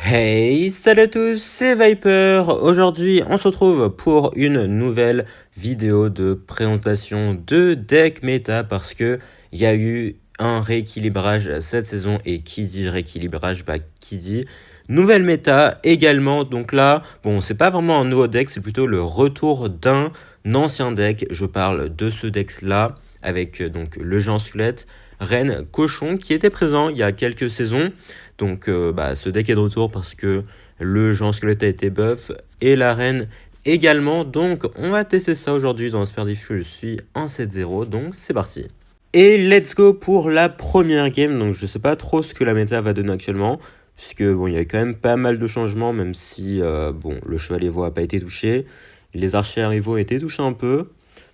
Hey, salut à tous, c'est Viper. Aujourd'hui, on se retrouve pour une nouvelle vidéo de présentation de deck méta parce que il y a eu un rééquilibrage cette saison et qui dit rééquilibrage, qui dit nouvelle méta également. Donc là, bon, c'est pas vraiment un nouveau deck, c'est plutôt le retour d'un ancien deck. Je parle de ce deck là avec donc le géant squelette, reine, cochon qui était présent il y a quelques saisons. Donc ce deck est de retour parce que le géant squelette a été buff et la reine également. Donc on va tester ça aujourd'hui dans Super Diffus. Je suis en 7-0, donc c'est parti. Et let's go pour la première game. Donc je sais pas trop ce que la méta va donner actuellement, puisque bon, il y a quand même pas mal de changements, même si bon, le chevalier Evo a pas été touché, les archers Evo ont été touchés un peu.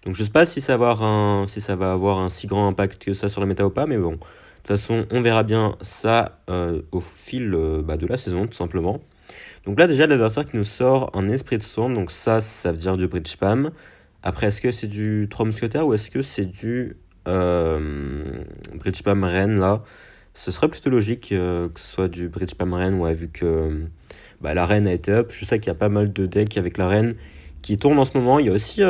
Donc je sais pas si ça va avoir un si grand impact que ça sur la méta ou pas, mais bon, de toute façon on verra bien ça au fil de la saison tout simplement. Donc là déjà l'adversaire qui nous sort un esprit de sonde, donc ça veut dire du bridge spam. Après est-ce que c'est du 3 mousquetaires ou est-ce que c'est du bridge spam reine là? Ce serait plutôt logique que ce soit du bridge spam reine, ouais, vu que la reine a été up. Je sais qu'il y a pas mal de decks avec la reine qui tournent en ce moment. Il y a aussi, il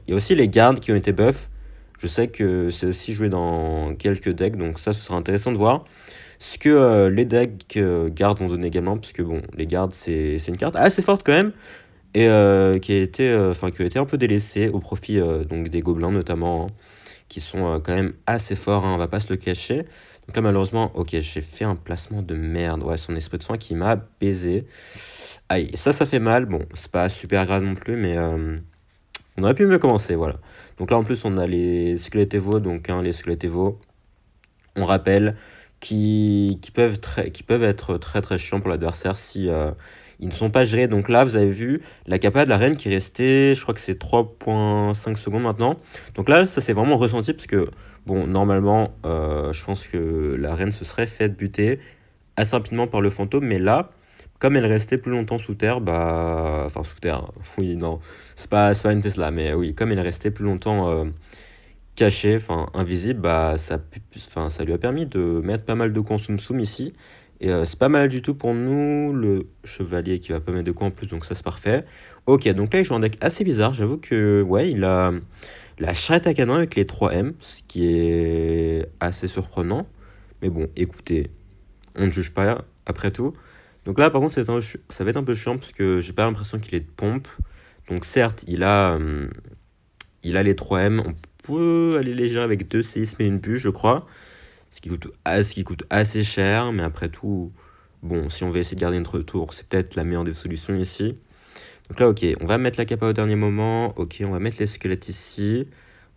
y a aussi les gardes qui ont été buff. Je sais que c'est aussi joué dans quelques decks, donc ça, ce sera intéressant de voir ce que les decks gardes ont donné également, parce que bon, les gardes, c'est une carte assez forte quand même, et qui a été un peu délaissée au profit donc des gobelins notamment, hein, qui sont quand même assez forts, hein, on va pas se le cacher. Donc là, malheureusement, ok, j'ai fait un placement de merde. Ouais, son esprit de soin qui m'a baisé. Aïe, ça fait mal. Bon, c'est pas super grave non plus, mais on aurait pu mieux commencer, voilà. Donc là, en plus, on a les squelettes Evo, donc les squelettes Evo, on rappelle, qui peuvent être très très chiants pour l'adversaire si ils ne sont pas gérés. Donc là, vous avez vu la capa de la reine qui est restée, je crois que c'est 3,5 secondes maintenant. Donc là, ça s'est vraiment ressenti parce que, bon, normalement, je pense que la reine se serait faite buter assez rapidement par le fantôme, mais là, comme elle restait plus longtemps sous terre, enfin sous terre, oui, non, c'est pas une Tesla, mais oui, comme elle restait plus longtemps cachée, enfin invisible, ça lui a permis de mettre pas mal de consum ici. Et c'est pas mal du tout pour nous, le chevalier qui va pas mettre de coups en plus, donc ça c'est parfait. Ok, donc là il joue un deck assez bizarre, j'avoue que, ouais, il a la charrette à canon avec les 3M, ce qui est assez surprenant. Mais bon, écoutez, on ne juge pas, après tout. Donc là, par contre, ça va être un peu chiant, parce que j'ai pas l'impression qu'il est de pompe. Donc certes, il a les 3M, on peut aller léger avec 2 séismes et une bûche, je crois. Ce qui coûte assez cher, mais après tout, bon, si on veut essayer de garder notre tour, c'est peut-être la meilleure des solutions ici. Donc là, ok, on va mettre la capa au dernier moment. Ok, on va mettre les squelettes ici.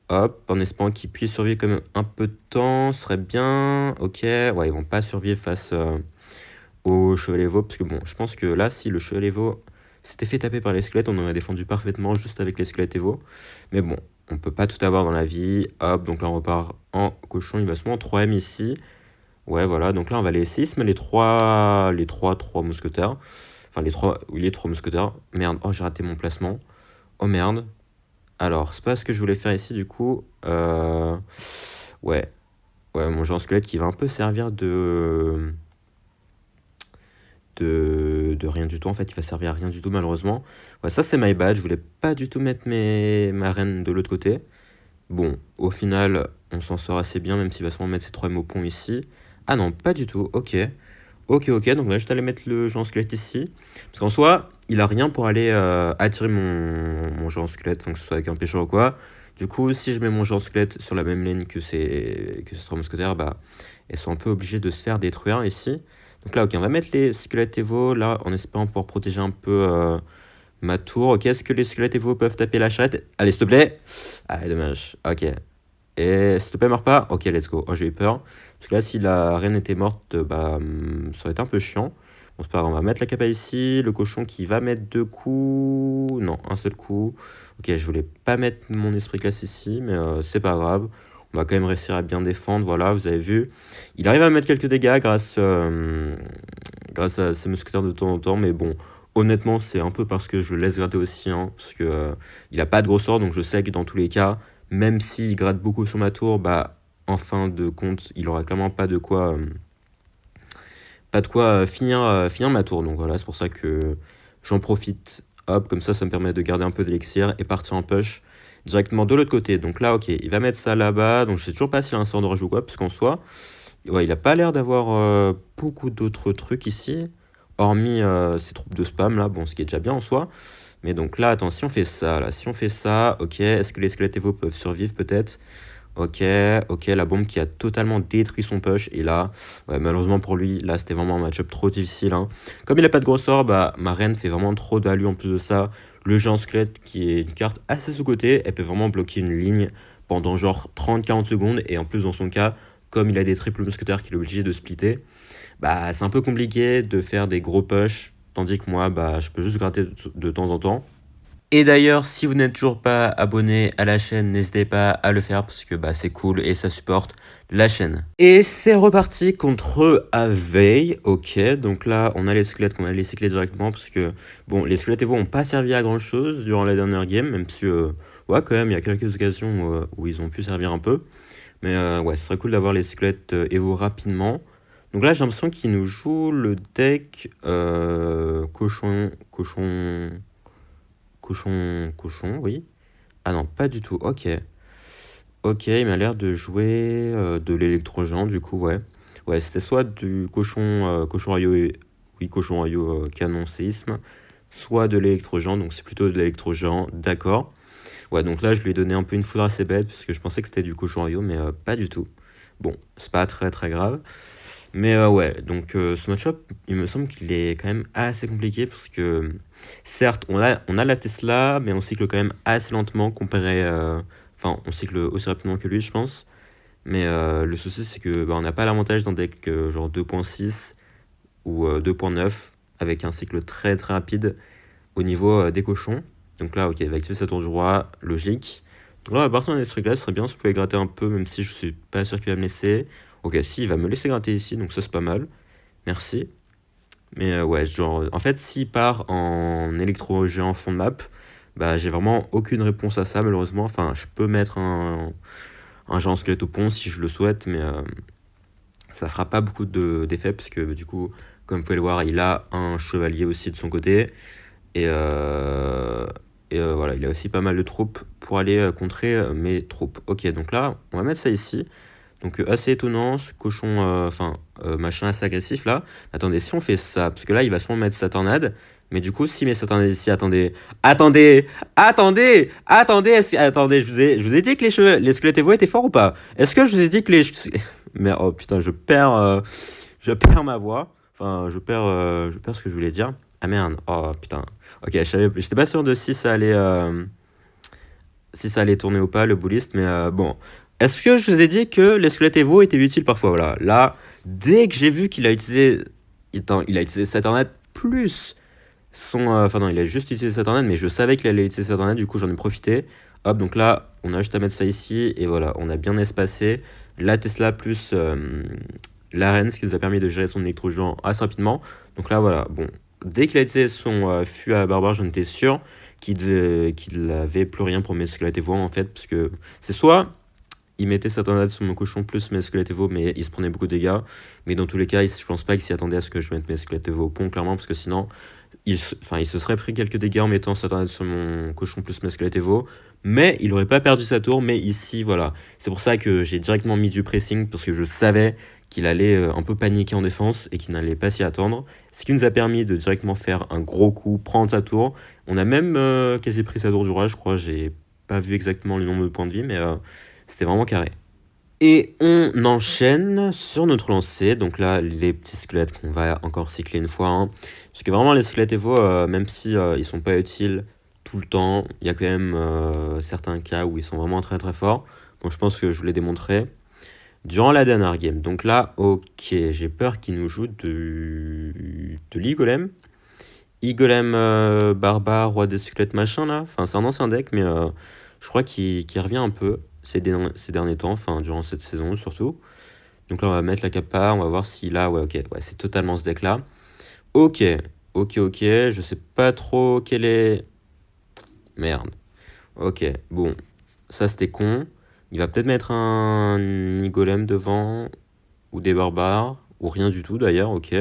Hop, en espérant qu'ils puissent survivre quand même un peu de temps, ce serait bien. Ok, ouais, ils vont pas survivre face au chevalier Vaux, parce que bon, je pense que là, si le chevalier Vaux s'était fait taper par les squelettes, on aurait défendu parfaitement juste avec les squelettes Evo. Mais bon, on peut pas tout avoir dans la vie. Hop, donc là on repart en cochon, il va se mettre en 3M ici. Ouais, voilà, donc là on va les 6, mais les 3 mousquetaires. Enfin, les 3 mousquetaires. Merde, oh, j'ai raté mon placement. Oh merde. Alors, c'est pas ce que je voulais faire ici, du coup. Ouais. Ouais, mon géant squelette qui va un peu servir de rien du tout, en fait, il va servir à rien du tout, malheureusement. Ouais, ça, c'est my bad, je voulais pas du tout mettre ma reine de l'autre côté. Bon, au final, on s'en sort assez bien, même s'il va sûrement mettre ses 3 mots ici. Ah non, pas du tout, ok. Ok, donc là, je vais aller mettre le géant squelette ici. Parce qu'en soi, il a rien pour aller attirer mon géant squelette, que ce soit avec un pêcheur ou quoi. Du coup, si je mets mon géant squelette sur la même ligne que ces 3 mousquetaires, elles sont un peu obligées de se faire détruire ici. Donc là, ok, on va mettre les squelettes Evo, là, en espérant pouvoir protéger un peu ma tour. Ok, est-ce que les squelettes Evo peuvent taper la charrette? Allez, s'il te plaît. Ah, dommage. Ok. Et s'il te plaît, meurs pas. Ok, let's go. Oh, j'ai eu peur. Parce que là, si la reine était morte, ça aurait été un peu chiant. Bon, c'est pas grave, on va mettre la capa ici. Le cochon qui va mettre 2 coups. Non, un seul coup. Ok, je voulais pas mettre mon esprit classe ici, mais c'est pas grave. On va quand même réussir à bien défendre. Voilà, vous avez vu. Il arrive à mettre quelques dégâts grâce à ses mousquetaires de temps en temps, mais bon, honnêtement, c'est un peu parce que je le laisse gratter aussi, hein, parce que il a pas de gros sort, donc je sais que dans tous les cas, même s'il gratte beaucoup sur ma tour, en fin de compte, il aura clairement pas de quoi pas de quoi finir ma tour. Donc voilà, c'est pour ça que j'en profite. Hop, comme ça me permet de garder un peu d'élixir et partir en push directement de l'autre côté. Donc là, ok, il va mettre ça là-bas. Donc je sais toujours pas s'il a un sort de rage ou quoi, parce qu'en soi, ouais, il a pas l'air d'avoir beaucoup d'autres trucs ici, hormis ces troupes de spam là, bon, ce qui est déjà bien en soi. Mais donc là, attends, si on fait ça, là, si on fait ça, ok, est-ce que les squelettes Evo peuvent survivre peut-être? Ok, ok, la bombe qui a totalement détruit son push. Et là, ouais, malheureusement pour lui, là, c'était vraiment un match-up trop difficile, hein. Comme il a pas de gros sort, bah, ma reine fait vraiment trop de value en plus de ça. Le géant squelette, qui est une carte assez sous-cotée, elle peut vraiment bloquer une ligne pendant genre 30-40 secondes. Et en plus, dans son cas, comme il a des triples mousquetaires qu'il est obligé de splitter, bah, c'est un peu compliqué de faire des gros push. Tandis que moi, bah, je peux juste gratter de temps en temps. Et d'ailleurs, si vous n'êtes toujours pas abonné à la chaîne, n'hésitez pas à le faire parce que bah, c'est cool et ça supporte la chaîne. Et c'est reparti contre Aveil. Ok, donc là, on a les squelettes qu'on va les cycler directement parce que bon, les squelettes Evo n'ont pas servi à grand chose durant la dernière game, même si, ouais, quand même, il y a quelques occasions où ils ont pu servir un peu. Mais ouais, ce serait cool d'avoir les squelettes Evo rapidement. Donc là, j'ai l'impression qu'il nous joue le deck cochon, oui. Ah non, pas du tout, ok. Ok, il m'a l'air de jouer de l'électrogent, du coup, ouais. Ouais, c'était soit du cochon rayo, oui, cochon rayo canon séisme, soit de l'électrogent, donc c'est plutôt de l'électrogent, d'accord. Ouais, donc là, je lui ai donné un peu une foudre assez bête, parce que je pensais que c'était du cochon rayo, mais pas du tout. Bon, c'est pas très très grave. Mais ouais, donc ce match-up, il me semble qu'il est quand même assez compliqué parce que certes, on a la Tesla, mais on cycle quand même assez lentement comparé. Enfin, on cycle aussi rapidement que lui, je pense. Mais le souci, c'est que bah, on n'a pas l'avantage d'un deck genre 2.6 ou 2.9 avec un cycle très très rapide au niveau des cochons. Donc là, ok, il va activer sa tour du roi, logique. Donc là, à partir d'un truc là, ce serait bien si vous pouvez gratter un peu, même si je suis pas sûr qu'il va me laisser. Ok, si, il va me laisser gratter ici, donc ça c'est pas mal. Merci. Mais ouais, genre, en fait, s'il part en électro-géant fond de map, bah j'ai vraiment aucune réponse à ça, malheureusement. Enfin, je peux mettre un géant squelette au pont si je le souhaite, mais ça fera pas beaucoup d'effet, parce que du coup, comme vous pouvez le voir, il a un chevalier aussi de son côté. Et, voilà, il a aussi pas mal de troupes pour aller contrer mes troupes. Ok, donc là, on va mettre ça ici. Donc assez étonnant, ce cochon, machin assez agressif là. Attendez, si on fait ça, parce que là, il va sûrement mettre sa tornade. Mais du coup, s'il met sa tornade ici, attendez, je vous ai dit que les squelettes Evo étaient forts ou pas? Est-ce que je vous ai dit que les... Mais oh putain, je perds ma voix. Enfin, je perds ce que je voulais dire. Ah merde, oh putain. Ok, j'étais pas sûr de si ça allait tourner ou pas, le bullist, mais bon. Est-ce que je vous ai dit que les squelettes Evo étaient utiles parfois? Voilà, là, dès que j'ai vu qu'il a utilisé... il a utilisé sa tornade plus son... Enfin non, il a juste utilisé sa tornade, mais je savais qu'il allait utiliser sa tornade, du coup j'en ai profité. Hop, donc là, on a juste à mettre ça ici, et voilà, on a bien espacé la Tesla plus l'arène, ce qui nous a permis de gérer son électro-géant assez rapidement. Donc là, voilà, bon, dès qu'il a utilisé son fût à barbare, j'en étais sûr qu'il avait plus rien pour mes squelettes Evo en fait, parce que c'est soit il mettait sa tornade sur mon cochon plus mes squelettes Evo, mais il se prenait beaucoup de dégâts. Mais dans tous les cas, je pense pas qu'il s'y attendait à ce que je mette mes squelettes Evo au pont, clairement, parce que sinon, il se serait pris quelques dégâts en mettant sa tornade sur mon cochon plus mes squelettes Evo, mais il aurait pas perdu sa tour. Mais ici, voilà, c'est pour ça que j'ai directement mis du pressing, parce que je savais qu'il allait un peu paniquer en défense et qu'il n'allait pas s'y attendre. Ce qui nous a permis de directement faire un gros coup, prendre sa tour. On a même quasi pris sa tour du roi, je crois. J'ai pas vu exactement le nombre de points de vie, mais c'était vraiment carré. Et on enchaîne sur notre lancée. Donc là, les petits squelettes qu'on va encore cycler une fois, hein. Parce que vraiment, les squelettes Evo, même si ils sont pas utiles tout le temps, il y a quand même certains cas où ils sont vraiment très très forts. Bon, je pense que je vous l'ai démontré durant la dernière game. Donc là, ok, j'ai peur qu'il nous joue de l'Igolem. Igolem barbare, roi des squelettes machin là. Enfin, c'est un ancien deck, mais je crois qu'il revient un peu ces derniers temps, enfin durant cette saison surtout. Donc là, on va mettre la capa, on va voir s'il a... Ouais, ok, ouais, c'est totalement ce deck là. Ok, ok, je sais pas trop quel est... Merde. Ok, bon, ça c'était con. Il va peut-être mettre un Igolem devant, ou des barbares. Ou rien du tout d'ailleurs, ok.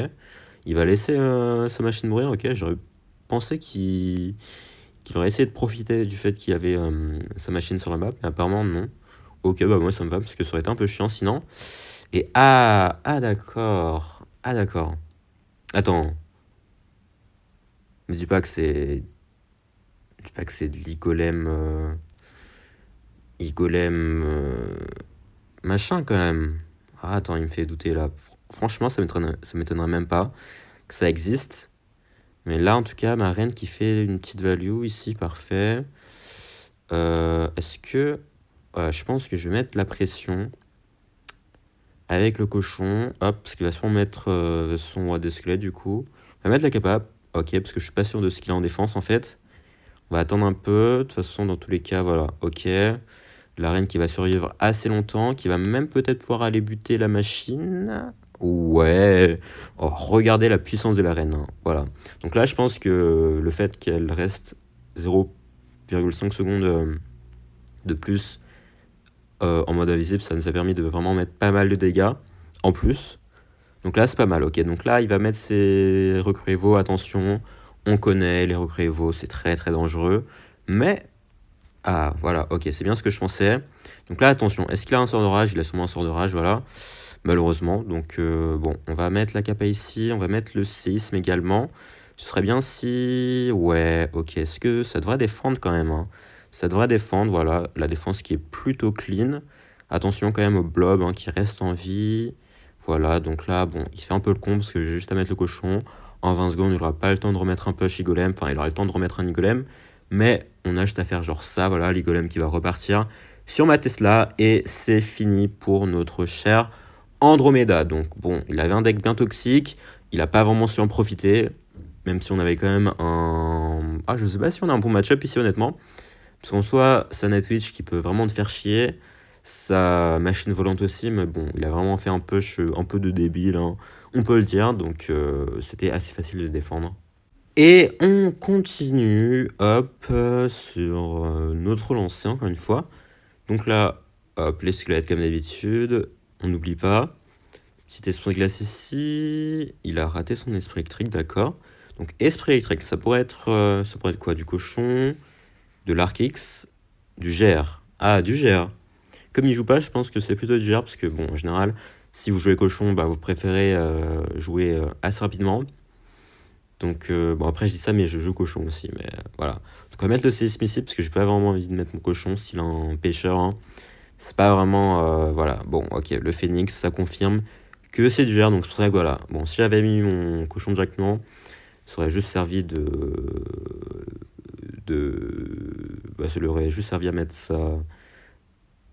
Il va laisser sa machine mourir, ok. J'aurais pensé qu'il aurait essayé de profiter du fait qu'il y avait sa machine sur la map, mais apparemment non. Ok, bah moi ça me va, parce que ça aurait été un peu chiant sinon. Et ah d'accord. Ah d'accord. Attends, me dis pas que c'est... Dis pas que c'est de l'Igolem... Igolem... machin quand même. Ah, attends, il me fait douter là. Franchement, ça m'étonnerait même pas que ça existe. Mais là, en tout cas, ma reine qui fait une petite value ici, parfait. Est-ce que... Voilà, je pense que je vais mettre la pression avec le cochon. Hop, parce qu'il va sûrement mettre son roi des squelettes du coup. On va mettre la capa. Ok, parce que je suis pas sûr de ce qu'il a en défense en fait. On va attendre un peu. De toute façon, dans tous les cas, voilà. Ok. La reine qui va survivre assez longtemps, qui va même peut-être pouvoir aller buter la machine. Ouais. Oh, regardez la puissance de la reine, hein. Voilà. Donc là, je pense que le fait qu'elle reste 0,5 secondes de plus en mode invisible, ça nous a permis de vraiment mettre pas mal de dégâts en plus. Donc là, c'est pas mal, ok. Donc là, il va mettre ses recrues Evo, attention. On connaît les recrues Evo, c'est très très dangereux. Mais ah, voilà, ok, c'est bien ce que je pensais. Donc là, attention, est-ce qu'il a un sort de rage? Il a sûrement un sort de rage, voilà. Malheureusement, donc bon, on va mettre la capa ici, on va mettre le séisme également. Ce serait bien si... Ouais, ok, est-ce que ça devrait défendre quand même, hein. Ça devrait défendre, voilà, la défense qui est plutôt clean. Attention quand même au blob hein, qui reste en vie. Voilà, donc là, bon, il fait un peu le con parce que j'ai juste à mettre le cochon. En 20 secondes, il n'aura pas le temps de remettre un push Igolem, enfin, il aura le temps de remettre un Igolem. Mais on a juste à faire genre ça, voilà, l'Igolem qui va repartir sur ma Tesla. Et c'est fini pour notre cher Andromeda. Donc bon, il avait un deck bien toxique. Il n'a pas vraiment su en profiter. Même si on avait quand même un... Ah, je sais pas si on a un bon match-up ici, honnêtement. Parce qu'en soi, sa Nightwitch qui peut vraiment te faire chier. Sa machine volante aussi, mais bon, il a vraiment fait un push un peu de débile, hein, on peut le dire. Donc c'était assez facile de défendre. Et on continue, hop, sur notre lancée, encore une fois. Donc là, hop, les squelettes comme d'habitude, on n'oublie pas. Petit esprit glace ici, il a raté son esprit électrique, d'accord. Donc esprit électrique, ça pourrait être quoi? Du cochon, de l'Arkix, du GR. Ah, du GR. Comme il joue pas, je pense que c'est plutôt du GR, parce que bon, en général, si vous jouez cochon, bah, vous préférez jouer assez rapidement. Donc, bon, après, je dis ça, mais je joue cochon aussi. Mais voilà. Donc, on va mettre le séisme ici, parce que j'ai pas vraiment envie de mettre mon cochon, style un pêcheur, hein. C'est pas vraiment. Voilà. Bon, ok. Le phénix, ça confirme que c'est du GR. Donc, c'est pour ça que voilà. Bon, si j'avais mis mon cochon directement, ça aurait juste servi bah, ça lui aurait juste servi à mettre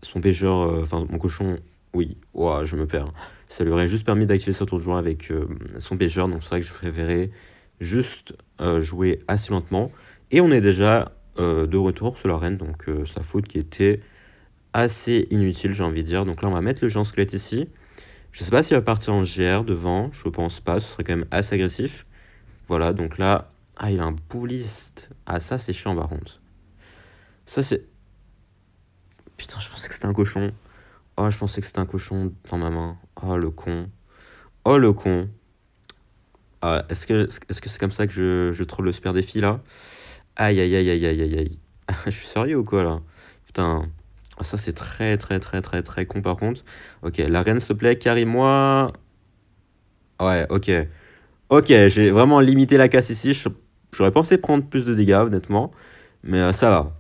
son pêcheur. Enfin, mon cochon. Oui, ouah, je me perds. Ça lui aurait juste permis d'activer son tour de joie avec son pêcheur. Donc, c'est vrai que je préférais juste jouer assez lentement. Et on est déjà de retour sur l'arène, donc sa faute qui était assez inutile, j'ai envie de dire. Donc là, on va mettre le géant squelette ici. Je sais pas s'il va partir en GR devant, je pense pas, ce serait quand même assez agressif. Voilà, donc là, ah, il a un bouliste. Ah, ça, c'est chiant par contre. Ça, c'est... Putain, je pensais que c'était un cochon. Oh, je pensais que c'était un cochon dans ma main. Oh, le con. Oh, le con. Ah, est-ce que c'est comme ça que je troll le super défi, là? Aïe, aïe, aïe, aïe, aïe, aïe, aïe. Je suis sérieux ou quoi, là? Putain. Ah, ça, c'est très, très, très, très, très con, par contre. Ok, la reine, s'il te plaît, carry-moi. Ouais, ok. Ok, j'ai vraiment limité la casse ici. J'aurais pensé prendre plus de dégâts, honnêtement. Mais ça va.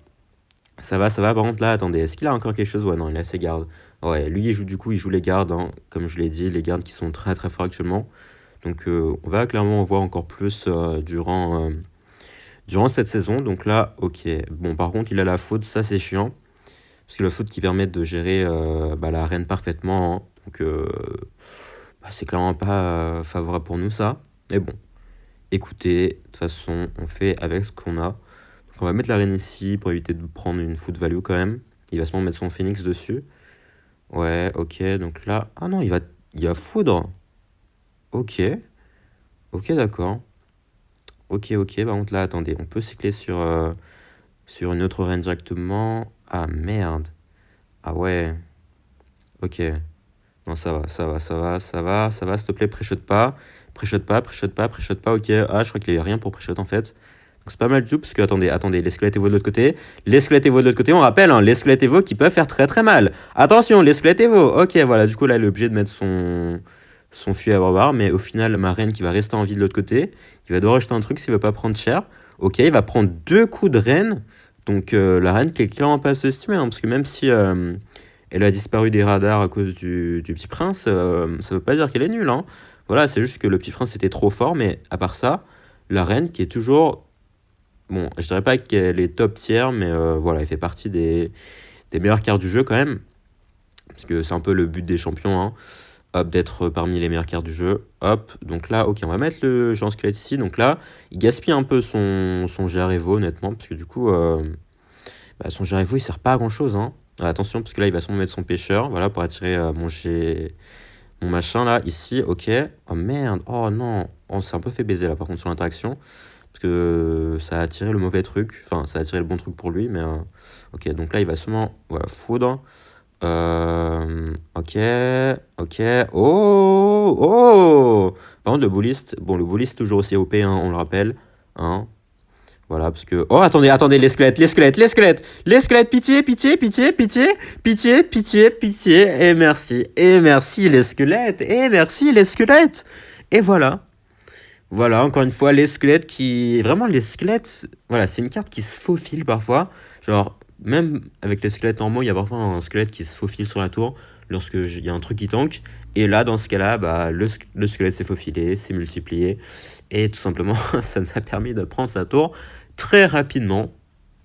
Ça va, ça va. Par contre, là, attendez. Est-ce qu'il a encore quelque chose? Ouais, non, il a ses gardes. Ouais, lui, il joue les gardes, hein, comme je l'ai dit. Les gardes qui sont très, très forts actuellement. Donc, on va clairement en voir encore plus durant cette saison. Donc là, ok. Bon, par contre, il a la faute. Ça, c'est chiant. Parce que la faute qui permet de gérer bah, la reine parfaitement, hein. Donc, bah, c'est clairement pas favorable pour nous, ça. Mais bon, écoutez, de toute façon, on fait avec ce qu'on a. Donc, on va mettre la reine ici pour éviter de prendre une foot value quand même. Il va sûrement mettre son phoenix dessus. Ouais, ok, donc là... Ah non, il y a foudre. Ok, ok, d'accord. Ok, ok, par contre là, attendez, on peut cycler sur une autre reine directement. Ah merde. Ah ouais, ok. Non, ça va, ça va, ça va, ça va, ça va, s'il te plaît, pré-shot pas. Pré-shot pas, pré-shot pas, pré-shot pas, ok. Ah, je crois qu'il y avait rien pour pré-shot en fait. Donc c'est pas mal du tout, parce que attendez, l'esquelette Evo de l'autre côté. L'esquelette Evo de l'autre côté, on rappelle, hein, l'esquelette Evo qui peut faire très très mal. Attention, l'esquelette Evo. Ok, voilà, du coup là, il est obligé de mettre son fusil à barbare, mais au final, ma reine qui va rester en vie de l'autre côté, il va devoir acheter un truc s'il veut pas prendre cher. Ok, il va prendre 2 coups de reine. Donc la reine qui est clairement pas sous-estimée, hein, parce que même si elle a disparu des radars à cause du Petit Prince, ça veut pas dire qu'elle est nulle, hein. Voilà, c'est juste que le Petit Prince était trop fort, mais à part ça, la reine qui est toujours... Bon, je dirais pas qu'elle est top tier, mais voilà, elle fait partie des meilleures cartes du jeu quand même. Parce que c'est un peu le but des champions, hein. Hop, d'être parmi les meilleures cartes du jeu. Hop, donc là, ok, on va mettre le géant squelette ici. Donc là, il gaspille un peu son GR Evo, honnêtement, parce que du coup, son GR Evo, il sert pas à grand chose, hein. Attention, parce que là, il va sûrement mettre son pêcheur, voilà, pour attirer mon machin là, ici, ok. Oh merde, oh non, on s'est un peu fait baiser là, par contre, sur l'interaction. Parce que ça a attiré le mauvais truc, enfin, ça a attiré le bon truc pour lui, mais ok, donc là, il va sûrement, voilà, foudre. Ok, ok. Oh, oh. Par contre, le bulliste, bon, le bulliste toujours aussi OP, hein, on le rappelle, hein. Voilà, parce que... Oh, attendez, les squelettes, pitié, pitié, pitié, pitié, pitié, pitié, pitié, et merci les squelettes, et voilà. Voilà, encore une fois, les squelettes qui... Vraiment, les squelettes, voilà, c'est une carte qui se faufile parfois. Genre, même avec les squelettes normaux, il y a parfois un squelette qui se faufile sur la tour lorsque il y a un truc qui tank. Et là, dans ce cas-là, bah, le squelette s'est faufilé, s'est multiplié. Et tout simplement, ça nous a permis de prendre sa tour très rapidement.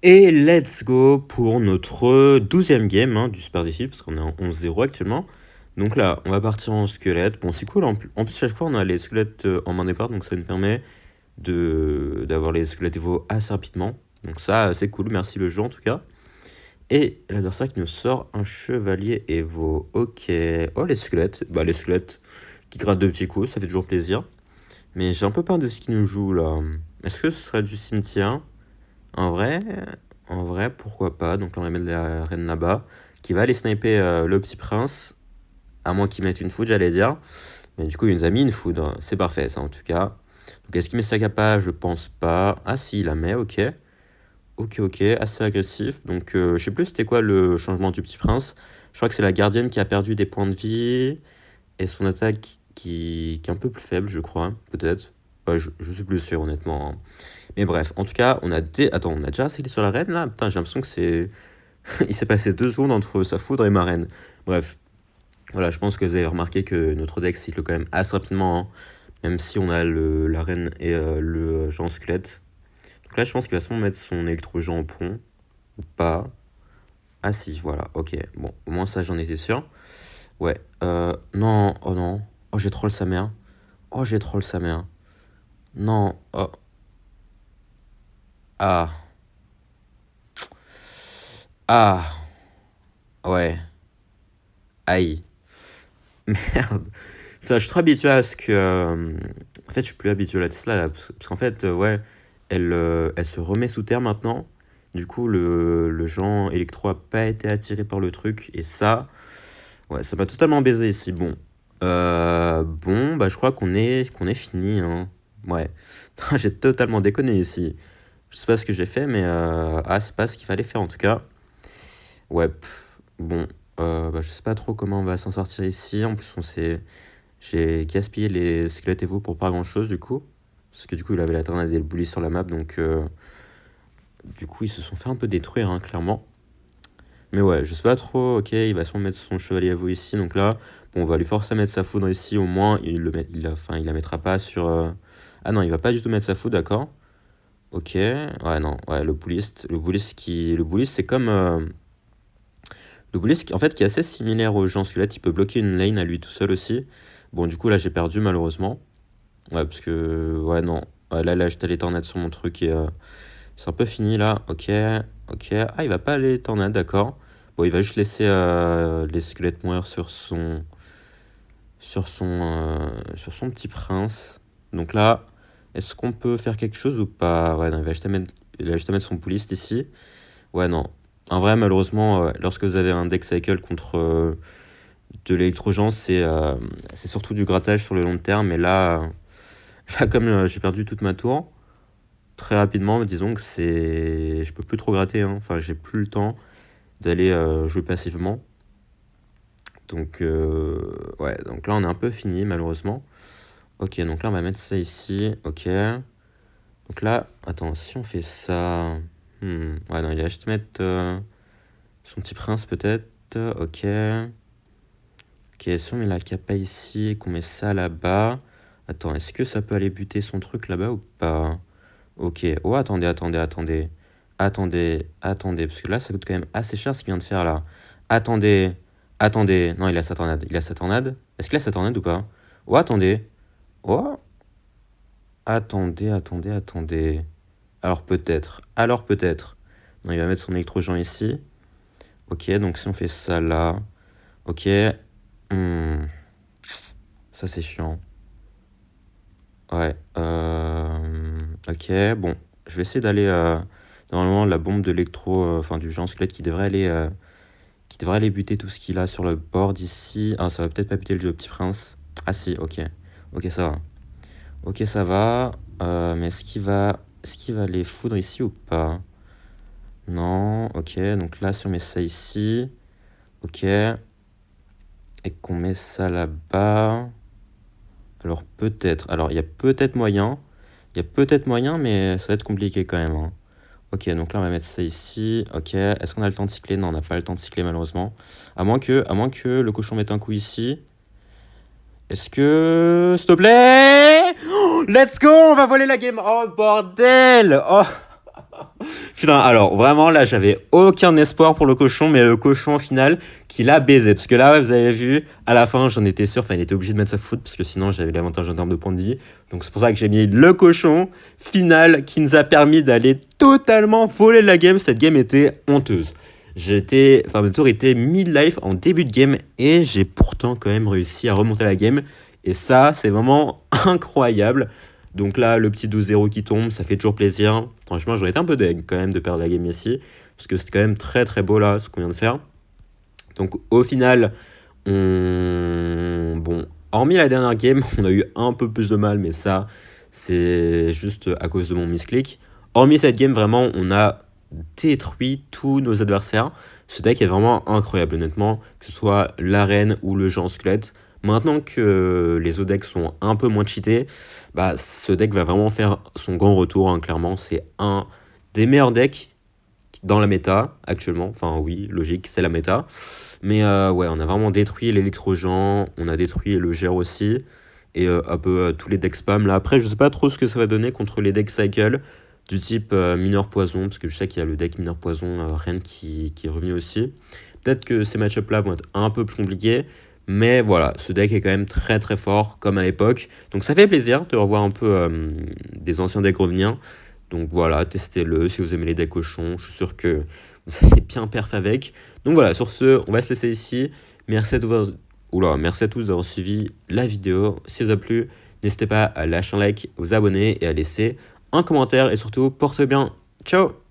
Et let's go pour notre 12e game, hein, du Super Défi, parce qu'on est en 11-0 actuellement. Donc là, on va partir en squelette. Bon, c'est cool, en plus, chaque fois, on a les squelettes en main départ, donc ça nous permet d'avoir les squelettes Evo assez rapidement. Donc ça, c'est cool, merci le jeu en tout cas. Et l'adversaire qui nous sort un chevalier Evo. Ok. Oh, les squelettes. Bah, les squelettes qui grattent de petits coups, ça fait toujours plaisir. Mais j'ai un peu peur de ce qu'il nous joue là. Est-ce que ce serait du cimetière? En vrai, pourquoi pas. Donc là, on va mettre la reine là-bas, qui va aller sniper le petit prince. À moins qu'il mette une foudre, j'allais dire. Mais du coup, il nous a mis une foudre. C'est parfait, ça, en tout cas. Donc, est-ce qu'il met sa capa? Je pense pas. Ah, si, il la met, ok. Ok, assez agressif. Donc, je sais plus c'était quoi le changement du petit prince. Je crois que c'est la gardienne qui a perdu des points de vie. Et son attaque qui est un peu plus faible, je crois. Peut-être. Ouais, je suis plus sûr, honnêtement, hein. Mais bref, en tout cas, on a Attends, on a déjà scellé sur la reine, là? Putain, j'ai l'impression que c'est... Il s'est passé 2 secondes entre sa foudre et ma reine. Bref. Voilà, je pense que vous avez remarqué que notre deck cycle quand même assez rapidement, hein. Même si on a la reine et le géant squelette. Donc là, je pense qu'il va sûrement mettre son électro-géant en pont. Ou pas. Ah si, voilà, ok. Bon, au moins ça, j'en étais sûr. Ouais, non, oh non. Oh, j'ai troll sa mère. Oh, j'ai troll sa mère. Non, oh. Ah. Ah. Ouais. Aïe. Merde. Ça, je suis trop habitué à ce que... en fait, je suis plus habitué à la Tesla, là, parce qu'en fait, ouais, elle se remet sous terre maintenant. Du coup, le Jean Electro a pas été attiré par le truc. Et ça, ouais, ça m'a totalement baisé ici. Bon, bon, bah, je crois qu'on est fini, hein. Ouais, j'ai totalement déconné ici. Je sais pas ce que j'ai fait, mais c'est pas ce qu'il fallait faire en tout cas. Ouais, bon, bah, je sais pas trop comment on va s'en sortir ici. En plus, j'ai gaspillé les squelettes Evo pour pas grand chose du coup. Parce que du coup, il avait la tornade et le bully sur la map, donc du coup, ils se sont fait un peu détruire, hein, clairement. Mais ouais, je sais pas trop. Ok, il va sûrement mettre son chevalier Evo ici. Donc là, bon, on va lui forcer à mettre sa foudre ici. Au moins, enfin, il la mettra pas sur... Ah non, il va pas du tout mettre sa foudre, d'accord. Ok, ouais, non, ouais, le bullist, c'est comme... Le bully, en fait, qui est assez similaire au géant squelette, il peut bloquer une lane à lui tout seul aussi. Bon, du coup, là, j'ai perdu, malheureusement. Ouais, parce que... Ouais, non. Ouais, là, j'ai allé tornade sur mon truc et... c'est un peu fini, là. Ok, ok. Ah, il va pas aller tornade, d'accord. Bon, il va juste laisser les squelettes mourir sur son... Sur son petit prince. Donc là, est-ce qu'on peut faire quelque chose ou pas? Ouais, non, il va juste à mettre son bullist ici. Ouais, non. En vrai, malheureusement, lorsque vous avez un deck cycle contre de l'électrogen, c'est surtout du grattage sur le long terme. Mais là, là comme j'ai perdu toute ma tour, très rapidement, disons que je peux plus trop gratter, hein. Enfin, j'ai plus le temps d'aller jouer passivement. Donc, ouais, donc là, on est un peu fini, malheureusement. Ok, donc là, on va mettre ça ici. Ok. Donc là, attends, si on fait ça... ouais, non, il va juste mettre son petit prince, peut-être. Ok. Ok, si on met la capa ici et qu'on met ça là-bas... Attends, est-ce que ça peut aller buter son truc là-bas ou pas? Ok. Oh, attendez. Attendez, parce que là, ça coûte quand même assez cher ce qu'il vient de faire, là. Attendez. Non, il a sa tornade. Est-ce qu'il a sa tornade ou pas? Oh, attendez. Oh, attendez. Alors peut-être. Non, il va mettre son électrogen ici. Ok, donc si on fait ça là... Ok. Ça, c'est chiant. Ouais. Ok, bon. Je vais essayer d'aller... Normalement, la bombe de l'électro... Enfin, du géant squelette qui devrait aller buter tout ce qu'il a sur le board ici. Ah, ça va peut-être pas buter le jeu Petit Prince. Ah si, ok. Ok, ça va. Ok, ça va. Mais est-ce qu'il va les foudre ici ou pas? Non, ok. Donc là, si on met ça ici... Ok. Et qu'on met ça là-bas... Alors peut-être. Alors, il y a peut-être moyen. Mais ça va être compliqué quand même, hein. Ok, donc là, on va mettre ça ici. Ok, est-ce qu'on a le temps de cycler? Non, on n'a pas le temps de cycler, malheureusement. À moins que le cochon mette un coup ici. Est-ce que... S'il te plaît! Oh, let's go! On va voler la game! Oh, bordel! Oh! Putain, alors vraiment là j'avais aucun espoir pour le cochon, mais le cochon au final qui l'a baisé. Parce que là, ouais, vous avez vu, à la fin j'en étais sûr, enfin il était obligé de mettre sa faute parce que sinon j'avais l'avantage en termes de points de vie. Donc c'est pour ça que j'ai mis le cochon final qui nous a permis d'aller totalement voler la game. Cette game était honteuse. Le tour était mid-life en début de game et j'ai pourtant quand même réussi à remonter la game. Et ça, c'est vraiment incroyable. Donc là, le petit 12-0 qui tombe, ça fait toujours plaisir. Franchement, j'aurais été un peu deg quand même de perdre la game ici. Parce que c'est quand même très très beau là, ce qu'on vient de faire. Donc au final, bon, hormis la dernière game, on a eu un peu plus de mal. Mais ça, c'est juste à cause de mon misclick. Hormis cette game, vraiment, on a détruit tous nos adversaires. Ce deck est vraiment incroyable, honnêtement. Que ce soit l'arène ou le géant squelette. Maintenant que les autres decks sont un peu moins cheatés, bah, ce deck va vraiment faire son grand retour, hein, clairement. C'est un des meilleurs decks dans la méta actuellement. Enfin oui, logique, c'est la méta. Mais ouais, on a vraiment détruit l'électrogen, on a détruit le Gère aussi. Et un peu tous les decks spam. Là, après, je sais pas trop ce que ça va donner contre les decks cycle du type mineur poison. Parce que je sais qu'il y a le deck mineur poison Reine qui est revenu aussi. Peut-être que ces match-up là vont être un peu plus compliqués. Mais voilà, ce deck est quand même très très fort, comme à l'époque. Donc ça fait plaisir de revoir un peu des anciens decks revenir. Donc voilà, testez-le si vous aimez les decks cochons. Je suis sûr que vous allez bien perf avec. Donc voilà, sur ce, on va se laisser ici. Merci à tous, merci à tous d'avoir suivi la vidéo. Si ça vous a plu, n'hésitez pas à lâcher un like, vous abonner et à laisser un commentaire. Et surtout, portez bien. Ciao!